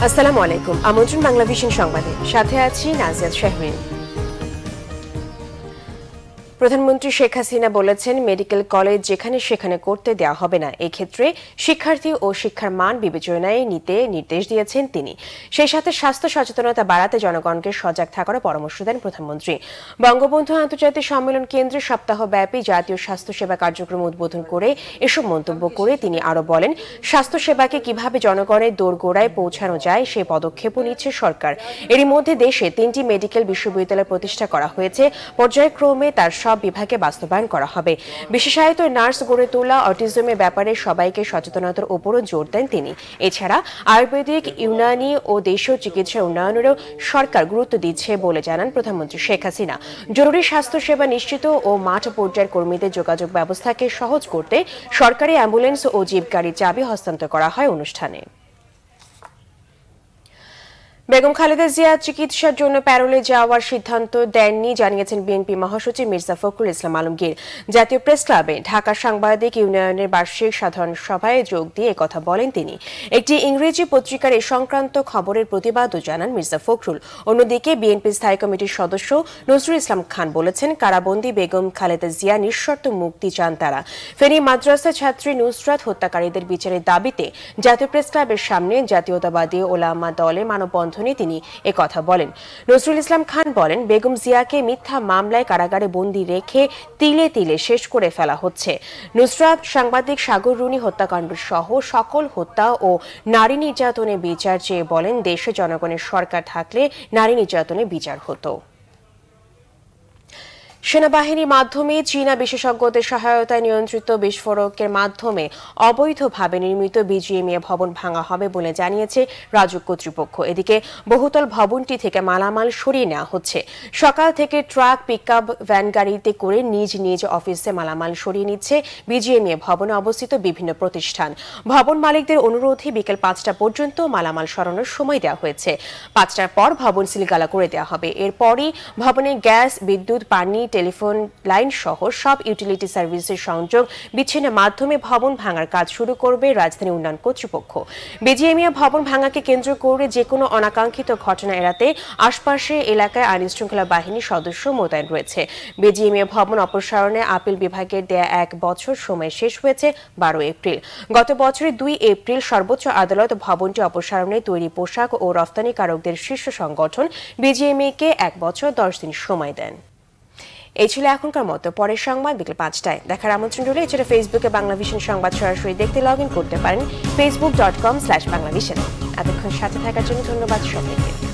আসসালামু আলাইকুম। আমন্ত্রণ বাংলাভিশন সংবাদে, সাথে আছি নাজিয়াত শাহরিন। প্রধানমন্ত্রী শেখ হাসিনা বলেছেন, মেডিকেল কলেজ যেখানে সেখানে করতে দেওয়া হবে না। এক্ষেত্রে শিক্ষার্থী ও শিক্ষার মান বিবেচনায় নিতে নির্দেশ দিয়েছেন তিনি। সেই সাথে স্বাস্থ্য সচেতনতা বাড়াতে জনগণকে সজাগ থাকার পরামর্শ দেন প্রধানমন্ত্রী। বঙ্গবন্ধু আন্তর্জাতিক সম্মেলন কেন্দ্রে সপ্তাহব্যাপী জাতীয় স্বাস্থ্যসেবা কার্যক্রম উদ্বোধন করে এসব মন্তব্য করে তিনি আরও বলেন, স্বাস্থ্যসেবাকে কিভাবে জনগণের দোরগোড়ায় পৌঁছানো যায় সে পদক্ষেপও নিচ্ছে সরকার। এরই মধ্যে দেশে ৩টি মেডিকেল বিশ্ববিদ্যালয় প্রতিষ্ঠা করা হয়েছে। পর্যায়ক্রমে তার সব বিভাগে বাস্তবায়ন করা হবে। বিশেষায়িত নার্স গড়ে তোলা, অটিজমের ব্যাপারে সবাইকে সচেতনতার উপরও জোর দেন তিনি। এছাড়া আয়ুর্বেদিক, ইউনানি ও দেশীয় চিকিৎসা উন্নয়নেরও সরকার গুরুত্ব দিচ্ছে বলে জানান প্রধানমন্ত্রী শেখ হাসিনা। জরুরি স্বাস্থ্যসেবা নিশ্চিত ও মাঠ পর্যায়ের কর্মীদের যোগাযোগ ব্যবস্থাকে সহজ করতে সরকারি অ্যাম্বুলেন্স ও জিপ গাড়ির চাবি হস্তান্তর করা হয় অনুষ্ঠানে। বেগম খালেদা জিয়া চিকিৎসার জন্য প্যারোলে যাওয়ার সিদ্ধান্ত দেননি জানিয়েছেন বিএনপি মহাসচিব মির্জা ফখরুল ইসলাম আলমগীর। জাতীয় প্রেস ক্লাবে ঢাকা সাংবাদিক ইউনিয়নের বার্ষিক সাধারণ সভায় যোগ দিয়ে একথা বলেন তিনি। একটি ইংরেজি পত্রিকার এ সংক্রান্ত খবরের প্রতিবাদও জানান মির্জা ফখরুল। অন্যদিকে বিএনপি স্থায়ী কমিটির সদস্য নজরুল ইসলাম খান বলেছেন, কারাবন্দী বেগম খালেদা জিয়া নিঃশর্ত মুক্তি চান তারা। ফেনী মাদ্রাসা ছাত্রী নুসরাত হত্যাকারীদের বিচারের দাবিতে জাতীয় প্রেস ক্লাবের সামনে জাতীয়তাবাদী ওলামা দলের মানববন্ধন তিনি একথা বলেন। নজরুল ইসলাম খান বলেন, বেগম জিয়াকে মিথ্যা মামলায় কারাগারে বন্দী রেখে তিলে তিলে শেষ করে ফেলা হচ্ছে। নুসরাত, সাংবাদিক সাগর রুনি হত্যাকাণ্ড সহ সকল হত্যা ও নারী নির্যাতনের বিচার চেয়ে বলেন, দেশে জনগণের সরকার থাকলে নারী নির্যাতনের বিচার হতো। সেনাবাহিনীর মাধ্যমে চীনা বিশেষজ্ঞদের সহায়তায় নিয়ন্ত্রিত বিস্ফোরকের মাধ্যমে অবৈধভাবে নির্মিত বিজিএমইএ ভবন ভাঙা হবে বলে জানিয়েছে রাজউক কর্তৃপক্ষ। এদিকে বহুতল ভবনটি থেকে মালামাল সরিয়ে নেওয়া হচ্ছে। সকাল থেকে ট্রাক, পিকআপ, ভ্যান গাড়িতে করে নিজ নিজ অফিসে মালামাল সরিয়ে নিচ্ছে বিজিএমইএ ভবনে অবস্থিত বিভিন্ন প্রতিষ্ঠান। ভবন মালিকদের অনুরোধে বিকেল 5টা পর্যন্ত মালামাল সরানোর সময় দেওয়া হয়েছে। 5টার পর ভবন সিলগালা করে দেওয়া হবে। এরপরই ভবনে গ্যাস, বিদ্যুৎ, পানি, টেলিফোন লাইন সহ সব ইউটিলিটি সার্ভিসের সংযোগ বিচ্ছিন্নের মাধ্যমে ভবন ভাঙার কাজ শুরু করবে রাজধানী উন্নয়ন কর্তৃপক্ষ। বিজিএমইএ ভবন ভাঙাকে কেন্দ্র করে যেকোনো অনাকাঙ্ক্ষিত ঘটনা এড়াতে আশপাশের এলাকায় আইনশৃঙ্খলা বাহিনীর সদস্য মোতায়েন রয়েছে। বিজিএমইএ ভবন অপসারণে আপিল বিভাগের দেয়া 1 বছর সময় শেষ হয়েছে 12 এপ্রিল। গত বছরের 2 এপ্রিল সর্বোচ্চ আদালত ভবনটি অপসারণে তৈরি পোশাক ও রফতানিকারকদের শীর্ষ সংগঠন বিজিএমইএকে 1 বছর 10 দিন সময় দেন। এই ছিল এখনকার মতো। পরের সংবাদ বিকেল 5টায় দেখার আমন্ত্রণ রইল। এছাড়া ফেসবুকে বাংলাভিশন সংবাদ সরাসরি দেখতে লগ ইন করতে পারেন facebook.com/বাংলাভিশন। এতক্ষণ সাথে থাকার জন্য ধন্যবাদ সবাইকে।